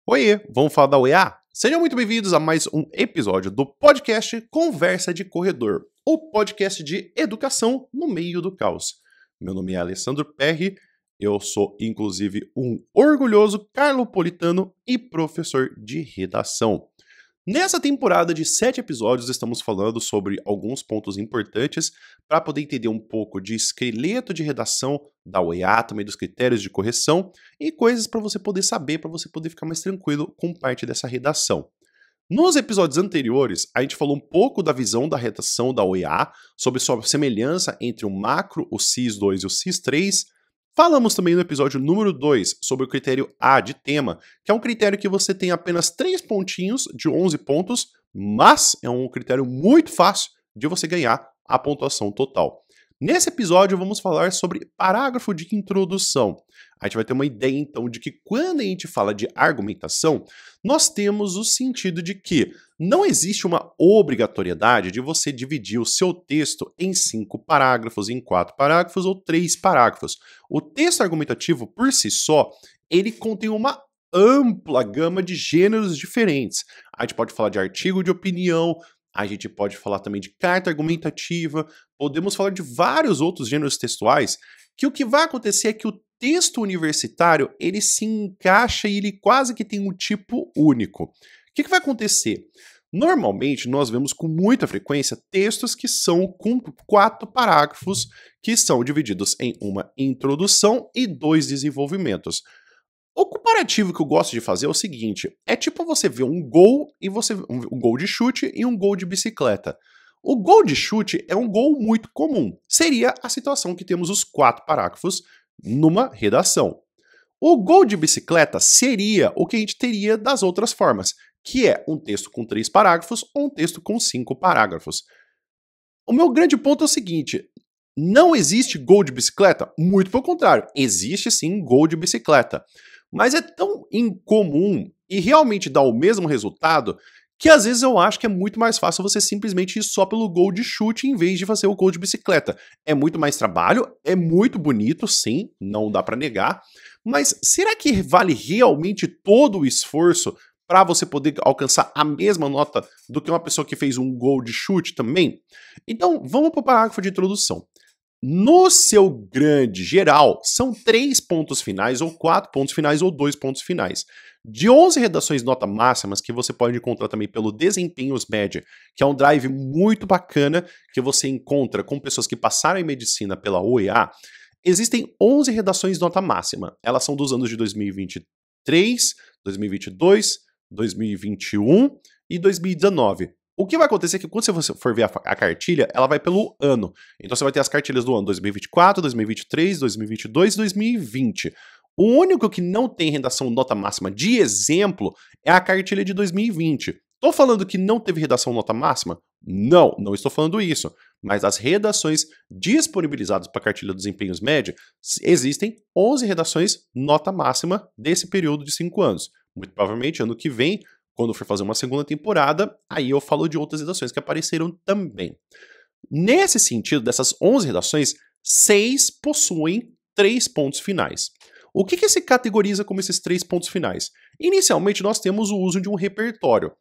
Oiê, vamos falar da UEA? Sejam muito bem-vindos a mais um episódio do podcast Conversa de Corredor, o podcast de educação no meio do caos. Meu nome é Alessandro Perri, eu sou inclusive um orgulhoso carlopolitano e professor de redação. Nessa temporada de 7 episódios, estamos falando sobre alguns pontos importantes para poder entender um pouco de esqueleto de redação da UEA, também dos critérios de correção e coisas para você poder saber, para você poder ficar mais tranquilo com parte dessa redação. Nos episódios anteriores, a gente falou um pouco da visão da redação da UEA, sobre sua semelhança entre o macro, o CIS2 e o CIS3. Falamos também no episódio número 2 sobre o critério A de tema, que é um critério que você tem apenas 3 pontinhos de 11 pontos, mas é um critério muito fácil de você ganhar a pontuação total. Nesse episódio vamos falar sobre parágrafo de introdução. A gente vai ter uma ideia então de que quando a gente fala de argumentação, nós temos o sentido de que não existe uma obrigatoriedade de você dividir o seu texto em 5 parágrafos, em 4 parágrafos ou 3 parágrafos. O texto argumentativo por si só, ele contém uma ampla gama de gêneros diferentes. A gente pode falar de artigo de opinião, a gente pode falar também de carta argumentativa, podemos falar de vários outros gêneros textuais, que o que vai acontecer é que o texto universitário, ele se encaixa e ele quase que tem um tipo único. O que vai acontecer? Normalmente, nós vemos com muita frequência textos que são com 4 parágrafos, que são divididos em uma introdução e 2 desenvolvimentos. O comparativo que eu gosto de fazer é o seguinte, é tipo você ver um gol um gol de chute e um gol de bicicleta. O gol de chute é um gol muito comum. Seria a situação que temos os 4 parágrafos numa redação. O gol de bicicleta seria o que a gente teria das outras formas, que é um texto com 3 parágrafos ou um texto com 5 parágrafos. O meu grande ponto é o seguinte, não existe gol de bicicleta? Muito pelo contrário, existe sim gol de bicicleta. Mas é tão incomum e realmente dá o mesmo resultado que às vezes eu acho que é muito mais fácil você simplesmente ir só pelo gol de chute em vez de fazer o gol de bicicleta. É muito mais trabalho, é muito bonito, sim, não dá pra negar, mas será que vale realmente todo o esforço para você poder alcançar a mesma nota do que uma pessoa que fez um gol de chute também? Então, vamos para o parágrafo de introdução. No seu grande geral, são 3 pontos finais, ou 4 pontos finais, ou 2 pontos finais. De 11 redações nota máximas, que você pode encontrar também pelo Desempenhos Média, que é um drive muito bacana, que você encontra com pessoas que passaram em medicina pela UEA, existem 11 redações nota máxima. Elas são dos anos de 2023, 2022, 2021 e 2019. O que vai acontecer é que quando você for ver a cartilha, ela vai pelo ano. Então você vai ter as cartilhas do ano 2024, 2023, 2022 e 2020. O único que não tem redação nota máxima de exemplo é a cartilha de 2020. Estou falando que não teve redação nota máxima? Não, não estou falando isso. Mas as redações disponibilizadas para a cartilha dos desempenhos média, existem 11 redações nota máxima desse período de 5 anos. Muito provavelmente, ano que vem, quando for fazer uma segunda temporada, aí eu falo de outras redações que apareceram também. Nesse sentido, dessas 11 redações, 6 possuem 3 pontos finais. O que se categoriza como esses 3 pontos finais? Inicialmente, nós temos o uso de um repertório.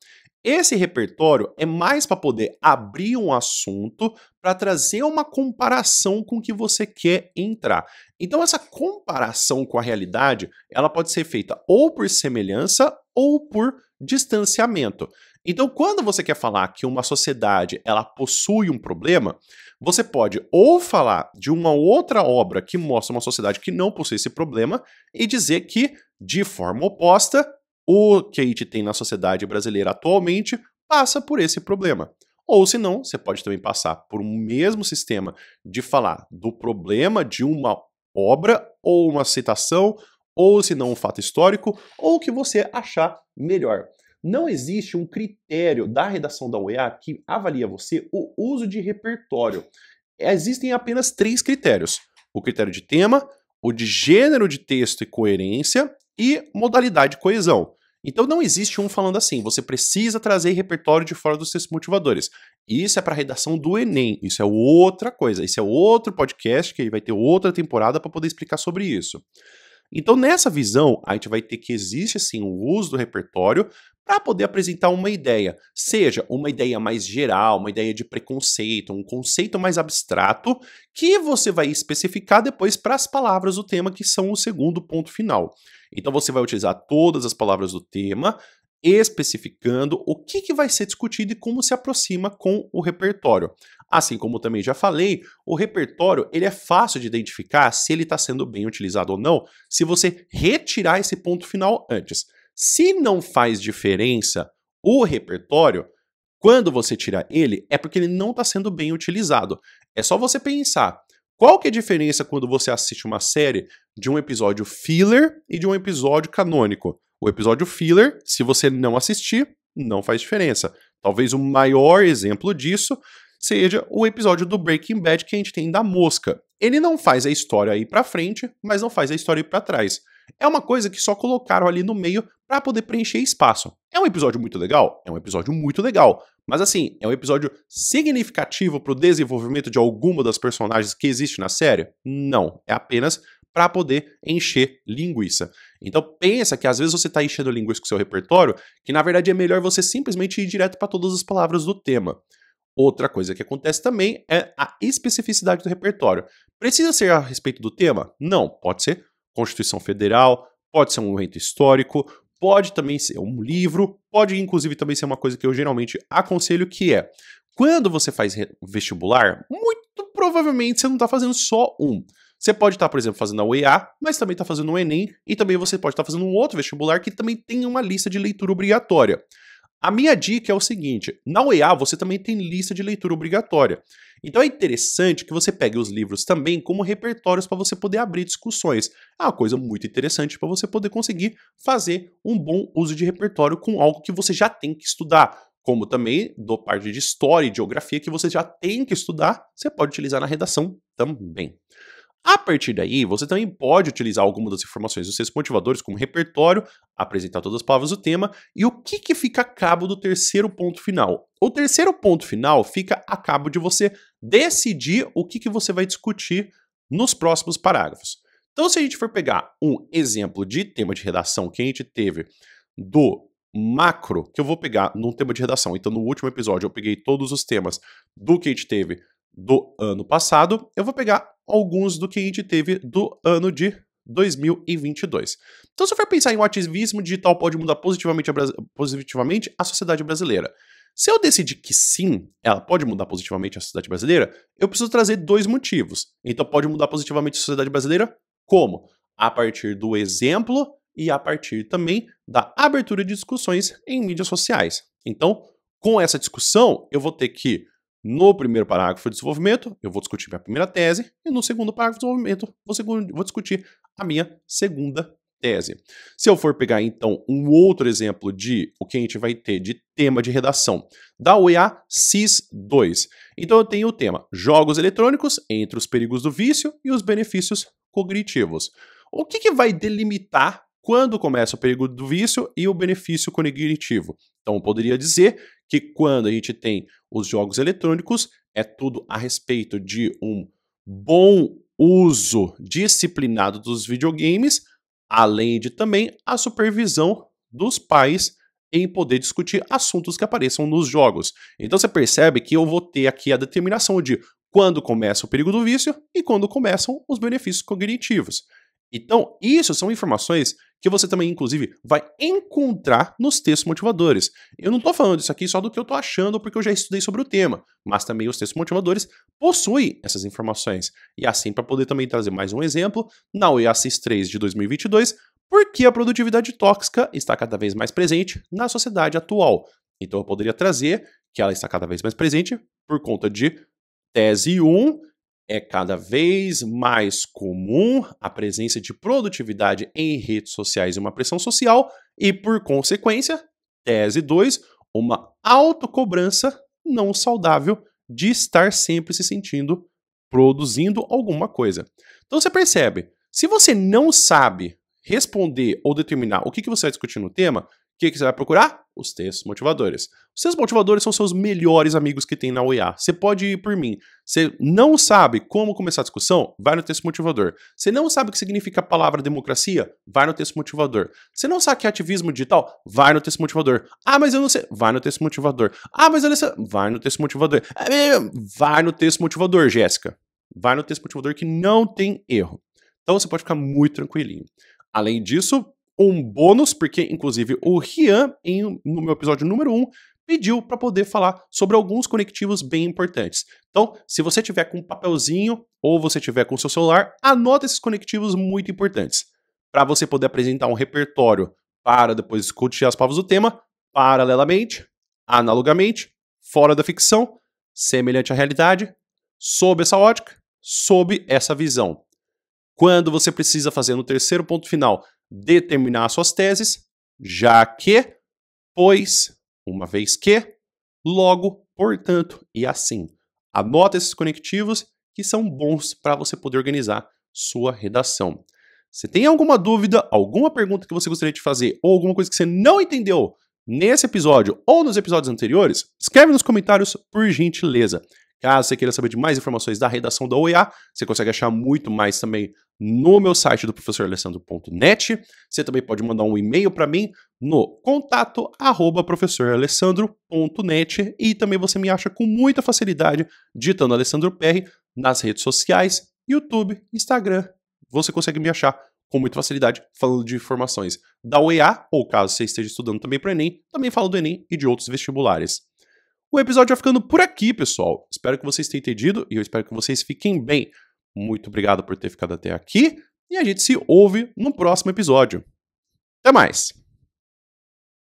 Esse repertório é mais para poder abrir um assunto, para trazer uma comparação com o que você quer entrar. Então, essa comparação com a realidade, ela pode ser feita ou por semelhança ou por distanciamento. Então, quando você quer falar que uma sociedade ela possui um problema, você pode ou falar de uma outra obra que mostra uma sociedade que não possui esse problema e dizer que, de forma oposta, o que a gente tem na sociedade brasileira atualmente passa por esse problema. Ou se não, você pode também passar por um mesmo sistema de falar do problema de uma obra ou uma citação, ou se não um fato histórico, ou o que você achar melhor. Não existe um critério da redação da UEA que avalia você o uso de repertório. Existem apenas 3 critérios. O critério de tema, o de gênero de texto e coerência e modalidade de coesão. Então não existe um falando assim, você precisa trazer repertório de fora dos textos motivadores. Isso é para a redação do Enem, isso é outra coisa, isso é outro podcast que vai ter outra temporada para poder explicar sobre isso. Então, nessa visão, a gente vai ter que existe sim o uso do repertório para poder apresentar uma ideia, seja uma ideia mais geral, uma ideia de preconceito, um conceito mais abstrato, que você vai especificar depois para as palavras do tema, que são o segundo ponto final. Então, você vai utilizar todas as palavras do tema, especificando o que vai ser discutido e como se aproxima com o repertório. Assim como também já falei, o repertório ele é fácil de identificar se ele está sendo bem utilizado ou não, se você retirar esse ponto final antes. Se não faz diferença o repertório, quando você tira ele, é porque ele não está sendo bem utilizado. É só você pensar, qual que é a diferença quando você assiste uma série de um episódio filler e de um episódio canônico? O episódio filler, se você não assistir, não faz diferença. Talvez o maior exemplo disso seja o episódio do Breaking Bad que a gente tem da mosca. Ele não faz a história ir pra frente, mas não faz a história ir pra trás. É uma coisa que só colocaram ali no meio para poder preencher espaço. É um episódio muito legal? É um episódio muito legal. Mas assim, é um episódio significativo pro desenvolvimento de alguma das personagens que existe na série? Não. É apenas para poder encher linguiça. Então pensa que às vezes você está enchendo linguiça com o seu repertório, que na verdade é melhor você simplesmente ir direto para todas as palavras do tema. Outra coisa que acontece também é a especificidade do repertório. Precisa ser a respeito do tema? Não, pode ser Constituição Federal, pode ser um evento histórico, pode também ser um livro, pode inclusive também ser uma coisa que eu geralmente aconselho, que é, quando você faz vestibular, muito provavelmente você não está fazendo só um. Você pode estar, por exemplo, fazendo a UEA, mas também está fazendo o Enem, e também você pode estar fazendo um outro vestibular que também tem uma lista de leitura obrigatória. A minha dica é o seguinte, na UEA você também tem lista de leitura obrigatória. Então é interessante que você pegue os livros também como repertórios para você poder abrir discussões. É uma coisa muito interessante para você poder conseguir fazer um bom uso de repertório com algo que você já tem que estudar. Como também do parte de história e geografia que você já tem que estudar, você pode utilizar na redação também. A partir daí, você também pode utilizar algumas das informações dos seus motivadores como repertório, apresentar todas as palavras do tema, e o que fica a cabo do terceiro ponto final? O terceiro ponto final fica a cabo de você decidir o que você vai discutir nos próximos parágrafos. Então, se a gente for pegar um exemplo de tema de redação que a gente teve do macro, que eu vou pegar num tema de redação, então no último episódio eu peguei todos os temas do que a gente teve do ano passado, eu vou pegar alguns do que a gente teve do ano de 2022. Então, se eu for pensar em o ativismo digital pode mudar positivamente a sociedade brasileira. Se eu decidir que sim, ela pode mudar positivamente a sociedade brasileira, eu preciso trazer dois motivos. Então, pode mudar positivamente a sociedade brasileira como? A partir do exemplo e a partir também da abertura de discussões em mídias sociais. Então, com essa discussão, eu vou ter que no primeiro parágrafo de desenvolvimento, eu vou discutir minha primeira tese, e no segundo parágrafo de desenvolvimento, vou discutir a minha segunda tese. Se eu for pegar, então, um outro exemplo de o que a gente vai ter de tema de redação da UEA CIS 2. Então, eu tenho o tema Jogos Eletrônicos entre os perigos do vício e os benefícios cognitivos. O que vai delimitar quando começa o perigo do vício e o benefício cognitivo? Então, eu poderia dizer que quando a gente tem os jogos eletrônicos, é tudo a respeito de um bom uso disciplinado dos videogames, além de também a supervisão dos pais em poder discutir assuntos que apareçam nos jogos. Então você percebe que eu vou ter aqui a determinação de quando começa o perigo do vício e quando começam os benefícios cognitivos. Então, isso são informações que você também, inclusive, vai encontrar nos textos motivadores. Eu não estou falando isso aqui só do que eu estou achando porque eu já estudei sobre o tema, mas também os textos motivadores possuem essas informações. E assim, para poder também trazer mais um exemplo, na UEA CIS 3 de 2022, por que a produtividade tóxica está cada vez mais presente na sociedade atual? Então, eu poderia trazer que ela está cada vez mais presente por conta de tese 1, é cada vez mais comum a presença de produtividade em redes sociais e uma pressão social e, por consequência, tese 2, uma autocobrança não saudável de estar sempre se sentindo produzindo alguma coisa. Então você percebe, se você não sabe responder ou determinar o que você vai discutir no tema, que você vai procurar? Os textos motivadores. Os textos motivadores são seus melhores amigos que tem na OEA. Você pode ir por mim. Você não sabe como começar a discussão? Vai no texto motivador. Você não sabe o que significa a palavra democracia? Vai no texto motivador. Você não sabe o que é ativismo digital? Vai no texto motivador. Ah, mas eu não sei. Vai no texto motivador. Ah, mas eu não sei. Vai no texto motivador. Vai no texto motivador, Jéssica. Vai no texto motivador que não tem erro. Então você pode ficar muito tranquilinho. Além disso, um bônus, porque inclusive o Rian, no meu episódio número 1, pediu para poder falar sobre alguns conectivos bem importantes. Então, se você tiver com um papelzinho ou você tiver com o seu celular, anota esses conectivos muito importantes. Para você poder apresentar um repertório para depois discutir as palavras do tema, paralelamente, analogamente, fora da ficção, semelhante à realidade, sob essa ótica, sob essa visão. Quando você precisa fazer no terceiro ponto final, determinar suas teses, já que, pois, uma vez que, logo, portanto e assim. Anota esses conectivos que são bons para você poder organizar sua redação. Se tem alguma dúvida, alguma pergunta que você gostaria de fazer ou alguma coisa que você não entendeu nesse episódio ou nos episódios anteriores, escreve nos comentários por gentileza. Caso você queira saber de mais informações da redação da OEA, você consegue achar muito mais também no meu site do professoralessandro.net. Você também pode mandar um e-mail para mim no contato@professoralessandro.net e também você me acha com muita facilidade digitando Alessandro PR nas redes sociais, YouTube, Instagram. Você consegue me achar com muita facilidade falando de informações da OEA, ou caso você esteja estudando também para o Enem, também falo do Enem e de outros vestibulares. O episódio vai ficando por aqui, pessoal. Espero que vocês tenham entendido e eu espero que vocês fiquem bem. Muito obrigado por ter ficado até aqui e a gente se ouve no próximo episódio. Até mais!